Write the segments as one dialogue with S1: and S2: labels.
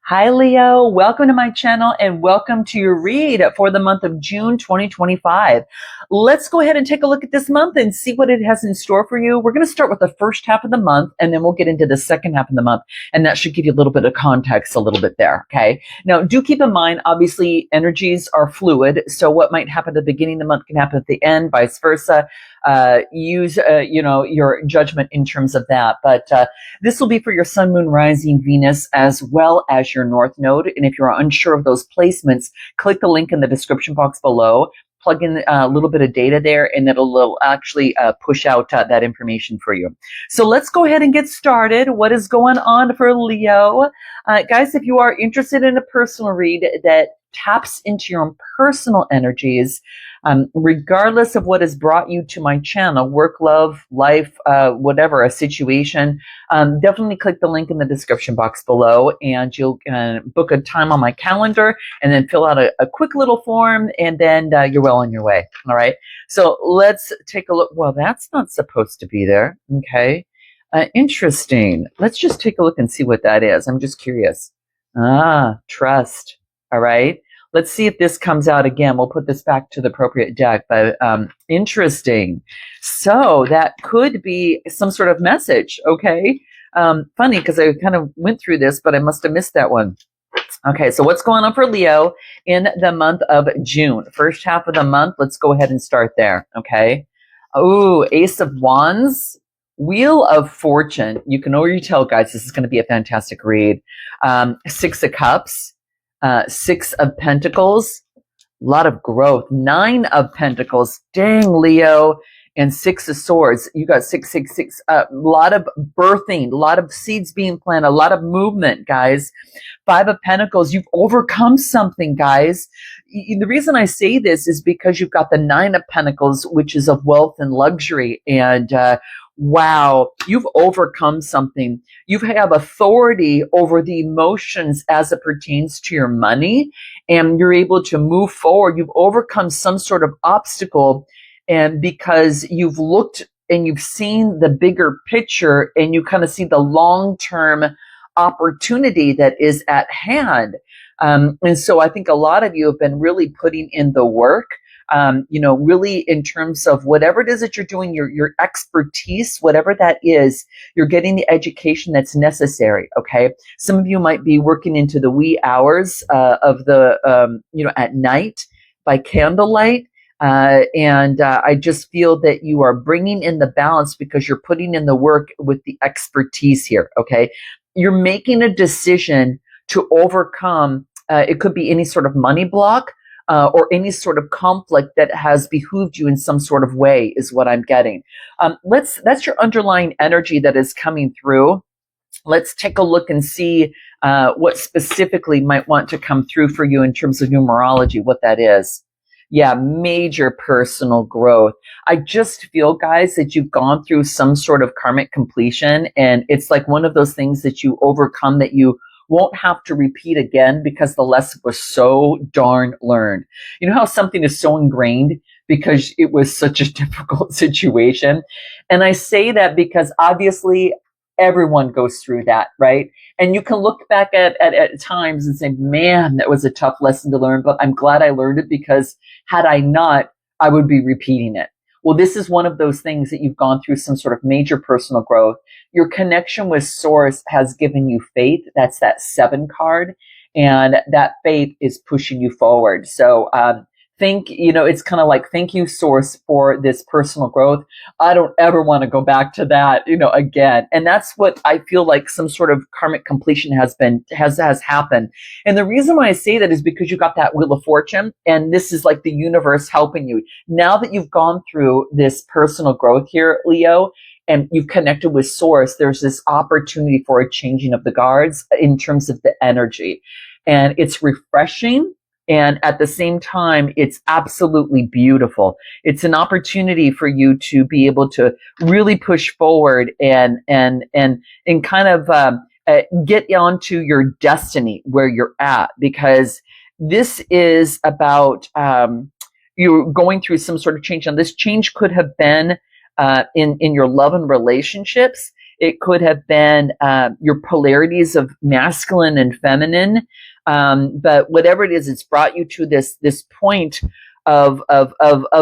S1: Hi, Leo. Welcome to my channel and welcome to your read for the month of June 2025. Let's go ahead and take a look at this month and see what it has in store for you. We're going to start with the first half of the month and then we'll get into the second half of the month. And that should give you a little bit of context a little bit there. Okay. Now, do keep in mind, obviously, energies are fluid. So what might happen at the beginning of the month can happen at the end, vice versa. Use your judgment in terms of that. But this will be for your sun, moon, rising, Venus, as well as your north node. And if you're unsure of those placements, click the link in the description box below, plug in a little bit of data there, and it'll actually push out that information for you. So let's go ahead and get started. What is going on for Leo? Guys, if you are interested in a personal read that taps into your own personal energies, regardless of what has brought you to my channel, work, love, life, whatever, a situation, definitely click the link in the description box below and you'll book a time on my calendar and then fill out a quick little form and then you're well on your way. All right. So let's take a look. Well, that's not supposed to be there. Okay. Interesting. Let's just take a look and see what that is. I'm just curious. Trust. All right. Let's see if this comes out again. We'll put this back to the appropriate deck, but interesting. So that could be some sort of message, okay? Funny, because I kind of went through this, but I must have missed that one. Okay, so what's going on for Leo in the month of June? First half of the month, let's go ahead and start there, okay? Oh, Ace of Wands, Wheel of Fortune. You can already tell, guys, this is going to be a fantastic read. Six of Cups. Six of Pentacles, a lot of growth. Nine of Pentacles, dang, Leo, and Six of Swords. You got 666, a lot of birthing, a lot of seeds being planted, a lot of movement, guys. Five of Pentacles, you've overcome something, guys. The reason I say this is because you've got the Nine of Pentacles, which is of wealth and luxury, and wow, you've overcome something. You have authority over the emotions as it pertains to your money, and you're able to move forward. You've overcome some sort of obstacle, and because you've looked and you've seen the bigger picture and you kind of see the long-term opportunity that is at hand. And so I think a lot of you have been really putting in the work. Really in terms of whatever it is that you're doing, your expertise, whatever that is, you're getting the education that's necessary. Okay. Some of you might be working into the wee hours of the, at night by candlelight. And I just feel that you are bringing in the balance because you're putting in the work with the expertise here. Okay. You're making a decision to overcome, it could be any sort of money block, or any sort of conflict that has behooved you in some sort of way is what I'm getting. That's your underlying energy that is coming through. Let's take a look and see what specifically might want to come through for you in terms of numerology, what that is. Yeah, major personal growth. I just feel, guys, that you've gone through some sort of karmic completion, and it's like one of those things that you overcome that you won't have to repeat again because the lesson was so darn learned. You know how something is so ingrained because it was such a difficult situation? And I say that because obviously everyone goes through that, right? And you can look back at times and say, man, that was a tough lesson to learn, but I'm glad I learned it because had I not, I would be repeating it. Well, this is one of those things that you've gone through some sort of major personal growth. Your connection with Source has given you faith. That's that 7 card. And that faith is pushing you forward. So it's kind of like, thank you, Source, for this personal growth. I don't ever want to go back to that, again. And that's what I feel like some sort of karmic completion has happened. And the reason why I say that is because you got that Wheel of Fortune, and this is like the universe helping you. Now that you've gone through this personal growth here, Leo, and you've connected with Source, there's this opportunity for a changing of the guards in terms of the energy. And it's refreshing. And at the same time, it's absolutely beautiful. It's an opportunity for you to be able to really push forward and kind of get onto your destiny where you're at, because this is about you're going through some sort of change. And this change could have been in your love and relationships. It could have been your polarities of masculine and feminine. But whatever it is, it's brought you to this point of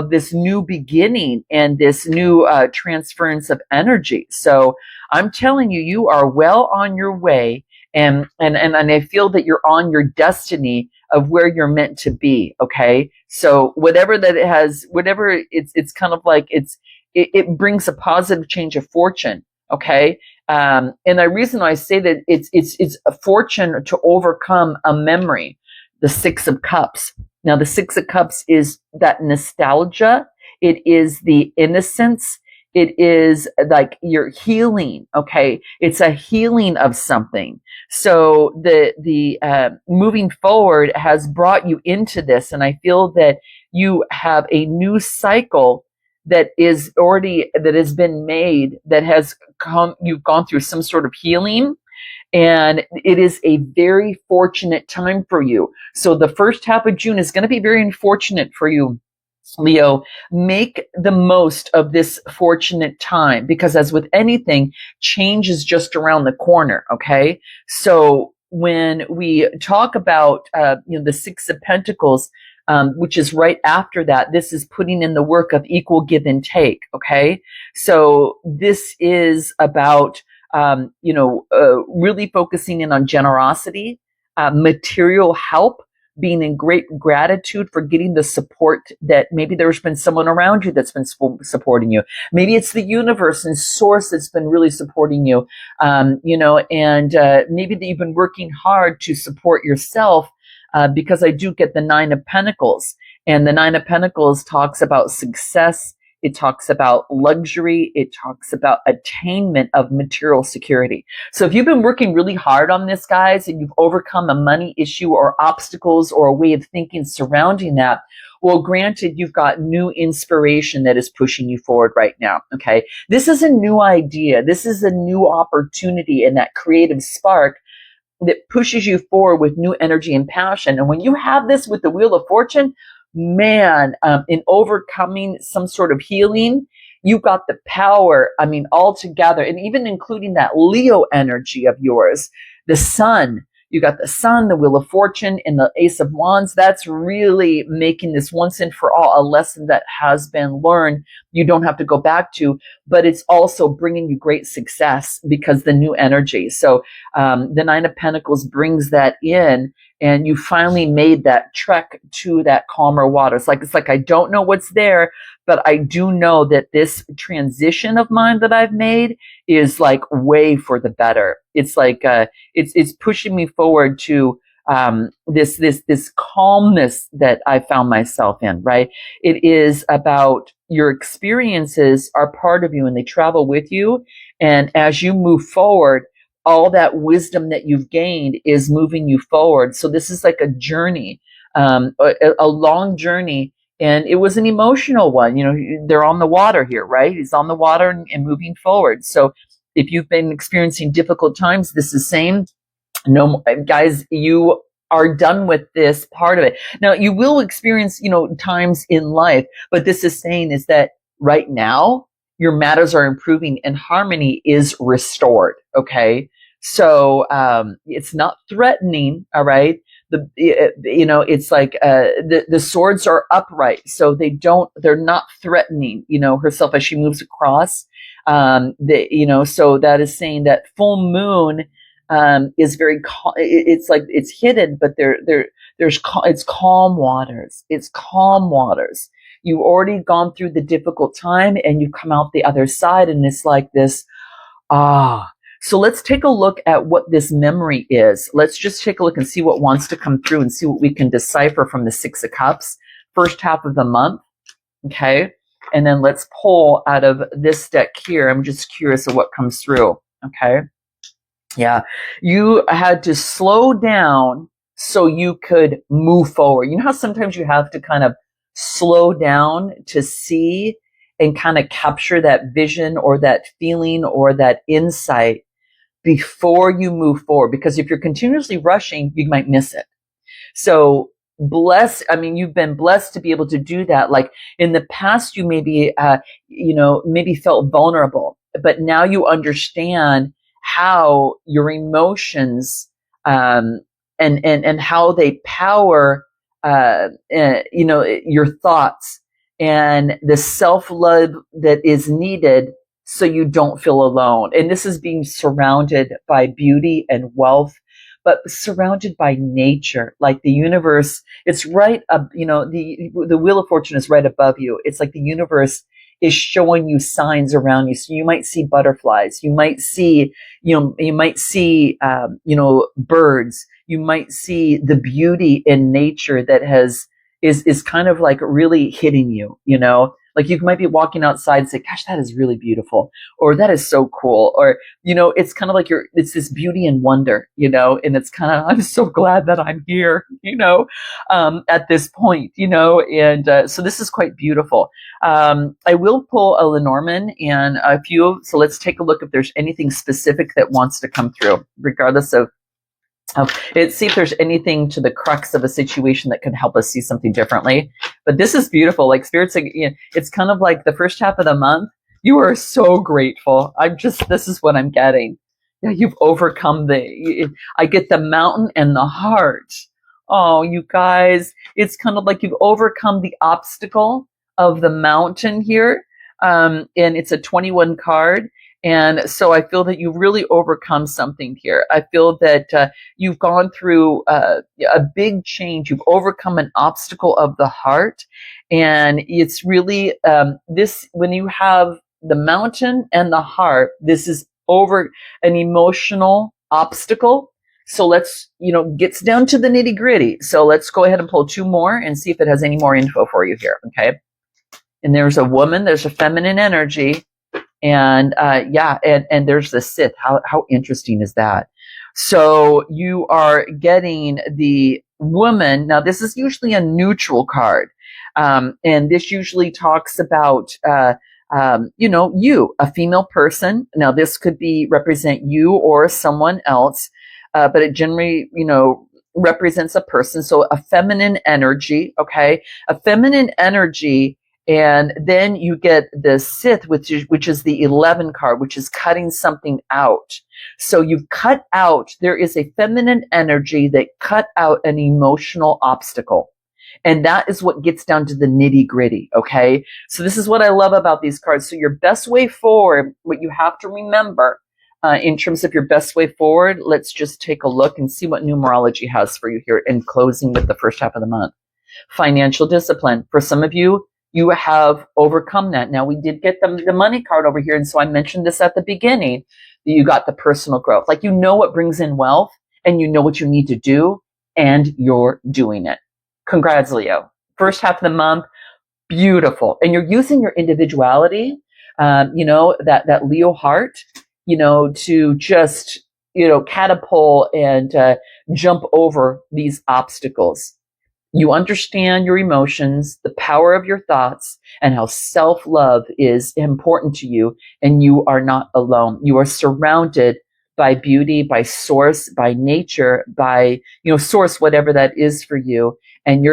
S1: this new beginning and this new transference of energy. So I'm telling you, you are well on your way, and I feel that you're on your destiny of where you're meant to be. Okay, so whatever that it has, whatever it's kind of like it brings a positive change of fortune. Okay, and the reason I say that it's a fortune to overcome a memory, the Six of Cups. Now, the Six of Cups is that nostalgia. It is the innocence. It is like you're healing. Okay, it's a healing of something. So the moving forward has brought you into this, and I feel that you have a new cycle that has been made, that has come. You've gone through some sort of healing, and it is a very fortunate time for you. So the first half of June is going to be very unfortunate for you, Leo. Make the most of this fortunate time, because as with anything, change is just around the corner. Okay. So when we talk about, the Six of Pentacles, which is right after that, this is putting in the work of equal give and take. Okay. So this is about, really focusing in on generosity, material help, being in great gratitude for getting the support that maybe there's been someone around you that's been supporting you. Maybe it's the universe and source that's been really supporting you, and maybe that you've been working hard to support yourself, because I do get the Nine of Pentacles, and the Nine of Pentacles talks about success. It talks about luxury. It talks about attainment of material security. So if you've been working really hard on this, guys, and you've overcome a money issue or obstacles or a way of thinking surrounding that, well, granted, you've got new inspiration that is pushing you forward right now. Okay. This is a new idea. This is a new opportunity, and that creative spark that pushes you forward with new energy and passion. And when you have this with the Wheel of Fortune, man, in overcoming some sort of healing, you got the power, all together, and even including that Leo energy of yours, the sun. You got the sun, the Wheel of Fortune, and the Ace of Wands. That's really making this once and for all a lesson that has been learned. You don't have to go back to, but it's also bringing you great success because the new energy. So the Nine of Pentacles brings that in, and you finally made that trek to that calmer water. It's like I don't know what's there, but I do know that this transition of mine that I've made is like way for the better. It's like it's pushing me forward to this calmness that I found myself in. Right? It is about your experiences are part of you, and they travel with you. And as you move forward, all that wisdom that you've gained is moving you forward. So this is like a journey, a long journey. And it was an emotional one. They're on the water here, right? He's on the water and moving forward. So if you've been experiencing difficult times, this is saying, no, guys, you are done with this part of it. Now, you will experience, times in life, but this is saying is that right now, your matters are improving and harmony is restored. Okay. So, it's not threatening. All right. It's like, the swords are upright. So they're not threatening, herself as she moves across. So that is saying that full moon, is very, it's like it's hidden, but it's calm waters. It's calm waters. You've already gone through the difficult time and you come out the other side, and it's like this, So let's take a look at what this memory is. Let's just take a look and see what wants to come through and see what we can decipher from the Six of Cups, first half of the month. Okay. And then let's pull out of this deck here. I'm just curious of what comes through. Okay. Yeah. You had to slow down so you could move forward. You know how sometimes you have to kind of slow down to see and kind of capture that vision or that feeling or that insight before you move forward? Because if you're continuously rushing, you might miss it. So you've been blessed to be able to do that. Like in the past, you maybe, maybe felt vulnerable. but now you understand how your emotions, and how they power, your thoughts, and the self-love that is needed so you don't feel alone. And this is being surrounded by beauty and wealth, but surrounded by nature, like the universe. It's right up, the Wheel of Fortune is right above you. It's like the universe is showing you signs around you. So you might see butterflies. You might see, birds. You might see the beauty in nature that is kind of like really hitting you, like you might be walking outside and say, gosh, that is really beautiful, or that is so cool. Or, it's kind of like it's this beauty and wonder, and it's kind of, I'm so glad that I'm here, at this point, and so this is quite beautiful. I will pull a Lenormand and a few, so let's take a look if there's anything specific that wants to come through, regardless of see if there's anything to the crux of a situation that could help us see something differently. But this is beautiful. Like Spirit's, it's kind of like the first half of the month. You are so grateful. This is what I'm getting. Yeah, you've overcome I get the mountain and the heart. Oh, you guys, it's kind of like you've overcome the obstacle of the mountain here. And it's a 21 card. And so I feel that you've really overcome something here. I feel that you've gone through a big change. You've overcome an obstacle of the heart. And it's really when you have the mountain and the heart, this is over an emotional obstacle. So let's, gets down to the nitty gritty. So let's go ahead and pull two more and see if it has any more info for you here. Okay. And there's a woman, there's a feminine energy. And and there's the Sith. How interesting is that? So you are getting the woman. Now this is usually a neutral card, and this usually talks about you, a female person. Now this could represent you or someone else, but it generally represents a person. So a feminine energy, okay, a feminine energy. And then you get the Sith, which is the 11 card, which is cutting something out. So you've cut out, there is a feminine energy that cut out an emotional obstacle. And that is what gets down to the nitty gritty. Okay. So this is what I love about these cards. So your best way forward, what you have to remember, in terms of your best way forward, let's just take a look and see what numerology has for you here in closing with the first half of the month. Financial discipline. For some of you, you have overcome that. Now, we did get the money card over here. And so I mentioned this at the beginning. You got the personal growth. Like, what brings in wealth, and you know what you need to do, and you're doing it. Congrats, Leo. First half of the month, beautiful. And you're using your individuality, that Leo heart, to just, catapult and jump over these obstacles. You understand your emotions, the power of your thoughts, and how self-love is important to you, and you are not alone. You are surrounded by beauty, by source, by nature, by, source, whatever that is for you. And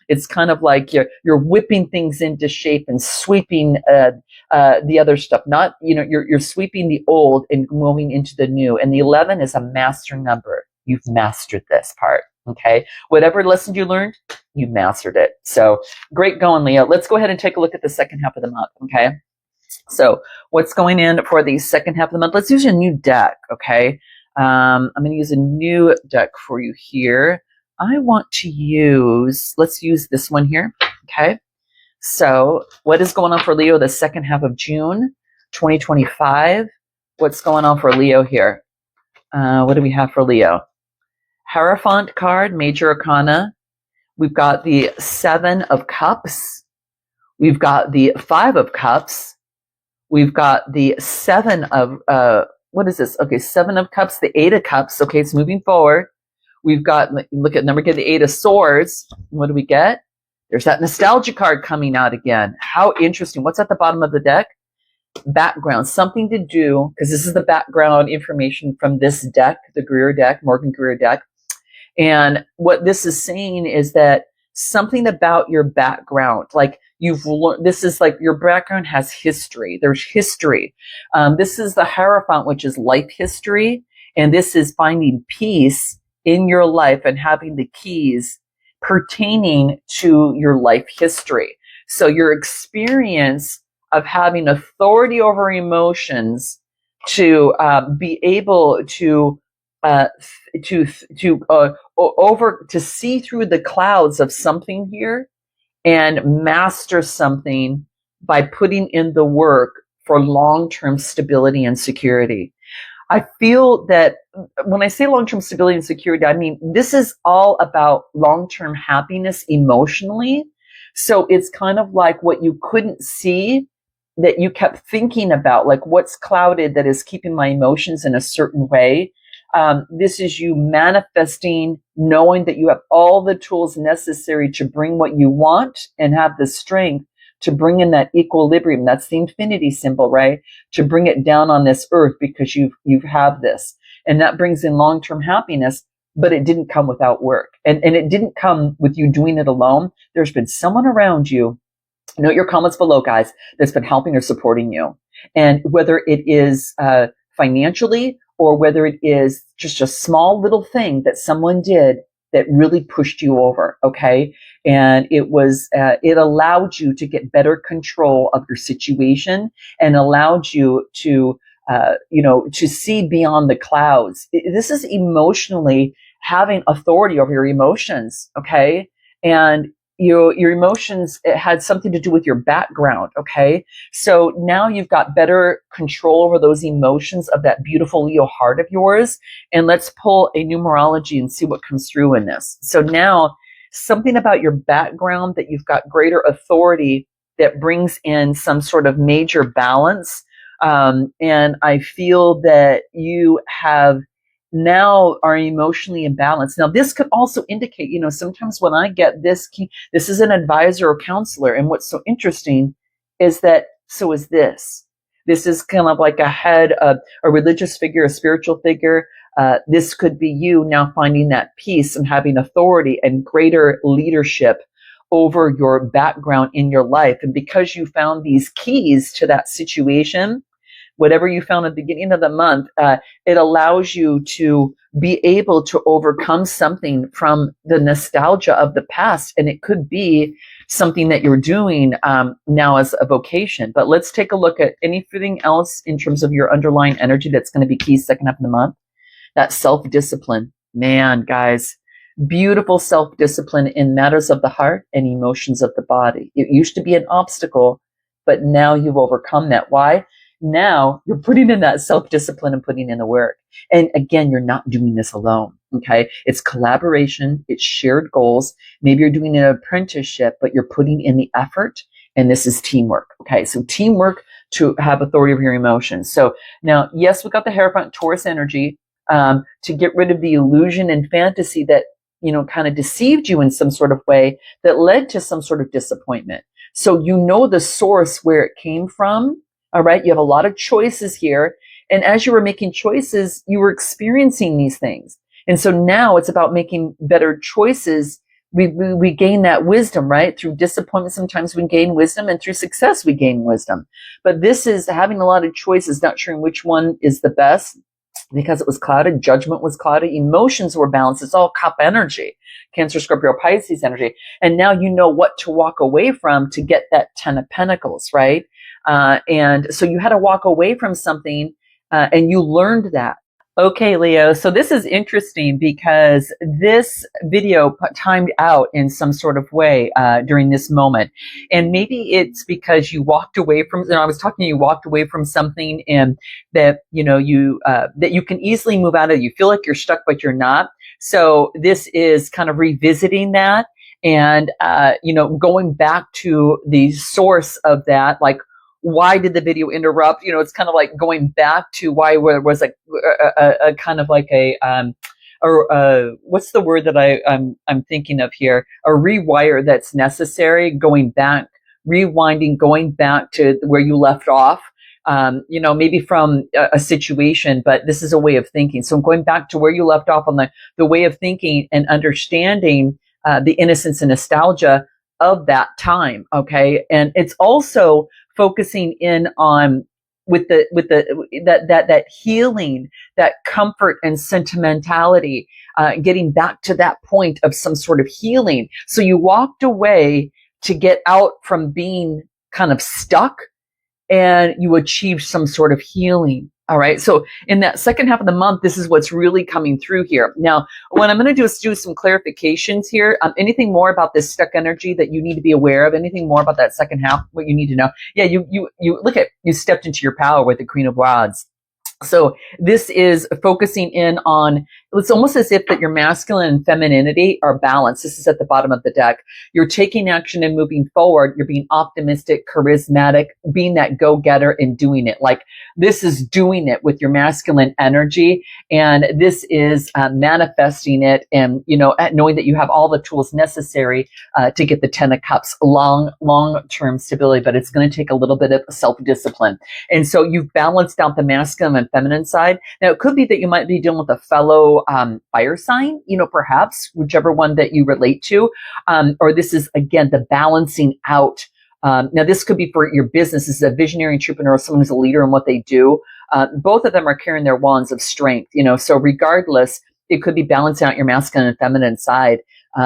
S1: it's kind of like you're whipping things into shape and sweeping the other stuff. Not, you're sweeping the old and moving into the new. And the 11 is a master number. You've mastered this part. Okay. Whatever lesson you learned, you mastered it. So great going, Leo. Let's go ahead and take a look at the second half of the month. Okay. So what's going in for the second half of the month? Let's use a new deck. Okay. I'm going to use a new deck for you here. Let's use this one here. Okay. So what is going on for Leo the second half of June, 2025? What's going on for Leo here? What do we have for Leo? Hierophant card, Major Arcana. We've got the 7 of Cups. We've got the 5 of Cups. We've got the 7 of, what is this? Okay, 7 of Cups, the 8 of Cups. Okay, it's moving forward. We've got, look at number, get the 8 of Swords. What do we get? There's that nostalgia card coming out again. How interesting. What's at the bottom of the deck? Background, something to do, because this is the background information from this deck, the Greer deck, Morgan Greer deck. And what this is saying is that something about your background, like you've learned, this is like your background has history. There's history. This is the Hierophant, which is life history. And this is finding peace in your life and having the keys pertaining to your life history. So your experience of having authority over emotions to be able to see through the clouds of something here and master something by putting in the work for long-term stability and security. I feel that when I say long-term stability and security, I mean, this is all about long-term happiness emotionally. So it's kind of like what you couldn't see that you kept thinking about, like what's clouded that is keeping my emotions in a certain way. This is you manifesting, knowing that you have all the tools necessary to bring what you want and have the strength to bring in that equilibrium. That's the infinity symbol, right? To bring it down on this earth because you have this. And that brings in long-term happiness, but it didn't come without work. And it didn't come with you doing it alone. There's been someone around you, note your comments below, guys, that's been helping or supporting you. And whether it is financially or whether it is just a small little thing that someone did that really pushed you over, okay? And it was, it allowed you to get better control of your situation and allowed you to, to see beyond the clouds. This is emotionally having authority over your emotions, okay? And your emotions, it had something to do with your background, okay? So now you've got better control over those emotions of that beautiful Leo heart of yours. And let's pull a numerology and see what comes through in this. So now something about your background that you've got greater authority that brings in some sort of major balance. And I feel that you have now are emotionally imbalanced. Now, this could also indicate, sometimes when I get this key, this is an advisor or counselor. And what's so interesting is that, so is this. This is kind of like a head of a religious figure, a spiritual figure. This could be you now finding that peace and having authority and greater leadership over your background in your life. And because you found these keys to that situation, whatever you found at the beginning of the month, it allows you to be able to overcome something from the nostalgia of the past. And it could be something that you're doing now as a vocation. But let's take a look at anything else in terms of your underlying energy that's going to be key second half of the month. That self-discipline. Man, guys, beautiful self-discipline in matters of the heart and emotions of the body. It used to be an obstacle, but now you've overcome that. Why? Now you're putting in that self-discipline and putting in the work. And again, you're not doing this alone. Okay. It's collaboration. It's shared goals. Maybe you're doing an apprenticeship, but you're putting in the effort, and this is teamwork. Okay. So teamwork to have authority over your emotions. So now, yes, we got the Hierophant Taurus energy, to get rid of the illusion and fantasy that, kind of deceived you in some sort of way that led to some sort of disappointment. So the source where it came from. All right. You have a lot of choices here. And as you were making choices, you were experiencing these things. And so now it's about making better choices. We gain that wisdom, right? Through disappointment, sometimes we gain wisdom, and through success, we gain wisdom. But this is having a lot of choices, not sure which one is the best because it was clouded. Judgment was clouded. Emotions were balanced. It's all cup energy, Cancer, Scorpio, Pisces energy. And now you know what to walk away from to get that 10 of Pentacles, right? And so you had to walk away from something, and you learned that. Okay, Leo. So this is interesting because this video timed out in some sort of way during this moment. And maybe it's because you walked away from, I was talking to you, walked away from something and that, that you can easily move out of. You feel like you're stuck, but you're not. So this is kind of revisiting that and, going back to the source of that, like, why did the video interrupt? It's kind of like going back to why there was a kind of like what's the word that I'm thinking of here? A rewire that's necessary, going back, rewinding, going back to where you left off. Maybe from a situation, but this is a way of thinking. So I'm going back to where you left off on the way of thinking and understanding the innocence and nostalgia of that time. Okay. And it's also focusing in on that healing, that comfort and sentimentality, getting back to that point of some sort of healing. So you walked away to get out from being kind of stuck, and you achieve some sort of healing. All right. So in that second half of the month, this is what's really coming through here. Now, what I'm going to do is do some clarifications here. Anything more about this stuck energy that you need to be aware of? Anything more about that second half? What you need to know? Yeah, you look at, you stepped into your power with the Queen of Wands. So this is focusing in on, it's almost as if that your masculine and femininity are balanced. This is at the bottom of the deck. You're taking action and moving forward. You're being optimistic, charismatic, being that go-getter and doing it. Like this is doing it with your masculine energy. And this is manifesting it, and, you know, knowing that you have all the tools necessary to get the 10 of Cups, long-term stability, but it's going to take a little bit of self-discipline. And so you've balanced out the masculine and feminine side. Now, it could be that you might be dealing with a fellow fire sign, you know, perhaps, whichever one that you relate to. Or this is, again, the balancing out. Now, this could be for your business. This is a visionary entrepreneur, someone who's a leader in what they do. Both of them are carrying their wands of strength, you know, so regardless, it could be balancing out your masculine and feminine side.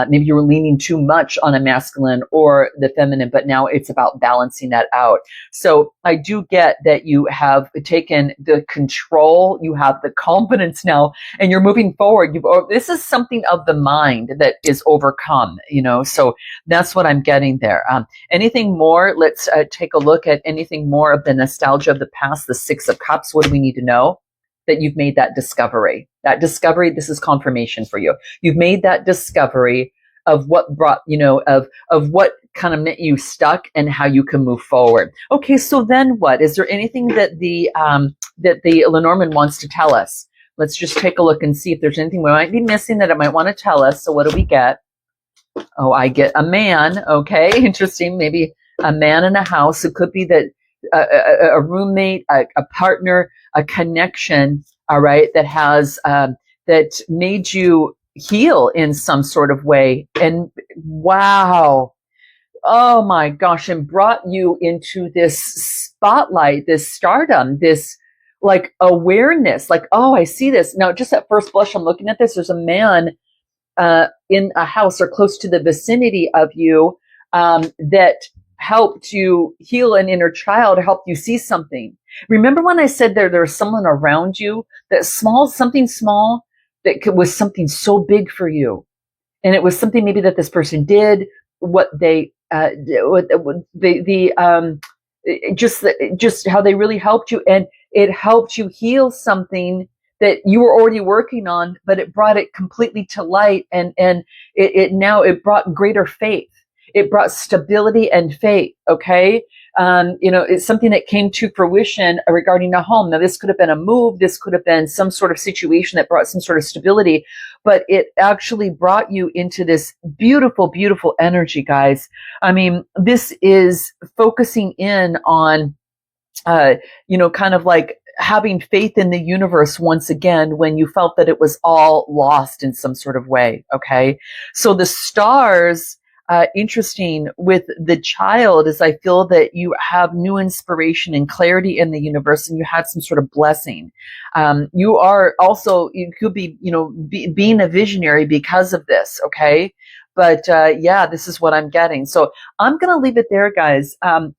S1: Maybe you were leaning too much on a masculine or the feminine, but now it's about balancing that out. So I do get that you have taken the control, you have the confidence now, and you're moving forward. This is something of the mind that is overcome, you know, so that's what I'm getting there. Anything more? Let's take a look at anything more of the nostalgia of the past, the Six of Cups. What do we need to know? That you've made that discovery. That discovery, this is confirmation for you. You've made that discovery of what brought, you know, of what kind of meant you stuck and how you can move forward. Okay, so then what? Is there anything that the Lenormand wants to tell us? Let's just take a look and see if there's anything we might be missing that it might want to tell us. So what do we get? Oh, I get a man. Okay, interesting. Maybe a man in a house. It could be that a roommate, a partner, a connection, all right, that has that made you heal in some sort of way. And wow, oh my gosh, and brought you into this spotlight, this stardom, this like awareness, like, oh, I see this. Now, just at first blush, I'm looking at this. There's a man in a house or close to the vicinity of you that helped you heal an inner child, helped you see something. Remember when I said there's someone around you that something small that was something so big for you, and it was something maybe that this person did, just how they really helped you, and it helped you heal something that you were already working on, but it brought it completely to light, and it brought greater faith. It brought stability and faith. Okay. You know, it's something that came to fruition regarding a home. Now, this could have been a move. This could have been some sort of situation that brought some sort of stability, but it actually brought you into this beautiful, beautiful energy, guys. I mean, this is focusing in on, you know, kind of like having faith in the universe once again when you felt that it was all lost in some sort of way. Okay. So the stars, interesting with the child is I feel that you have new inspiration and clarity in the universe, and you had some sort of blessing. You are also, you could be, you know, being a visionary because of this. Okay. But yeah, this is what I'm getting. So I'm going to leave it there, guys.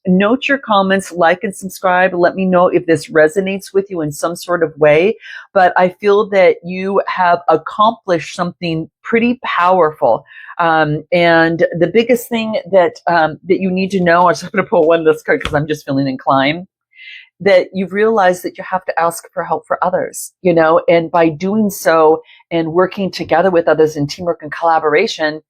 S1: Note your comments, like and subscribe. Let me know if this resonates with you in some sort of way. But I feel that you have accomplished something pretty powerful. And the biggest thing that you need to know, I'm just going to pull one of this card because I'm just feeling inclined, that you've realized that you have to ask for help for others, you know, and by doing so and working together with others in teamwork and collaboration,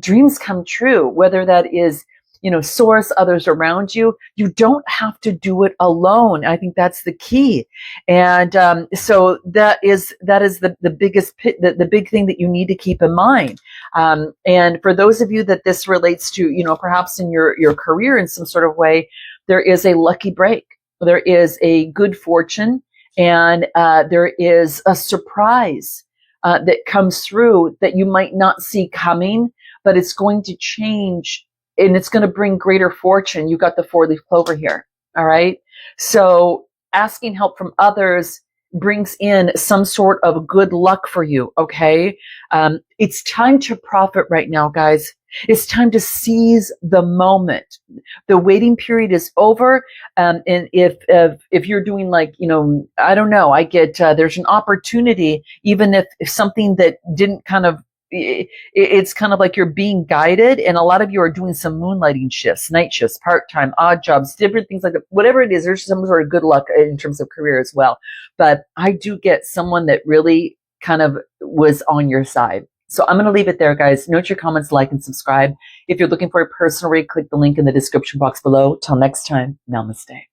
S1: dreams come true, whether that is, you know, source, others around you. You don't have to do it alone. I think that's the key. And so that is the biggest, the big thing that you need to keep in mind. And for those of you that this relates to, you know, perhaps in your career in some sort of way, there is a lucky break. There is a good fortune, and there is a surprise. that comes through that you might not see coming, but it's going to change and it's going to bring greater fortune. You got the 4-leaf clover here. All right. So asking help from others brings in some sort of good luck for you. Okay. It's time to profit right now, guys. It's time to seize the moment. The waiting period is over. And if you're doing like, I don't know, I get, there's an opportunity, even if something that didn't kind of, it's kind of like you're being guided. And a lot of you are doing some moonlighting shifts, night shifts, part-time, odd jobs, different things like that. Whatever it is, there's some sort of good luck in terms of career as well. But I do get someone that really kind of was on your side. So I'm going to leave it there, guys. Note your comments, like, and subscribe. If you're looking for a personal read, click the link in the description box below. Till next time, namaste.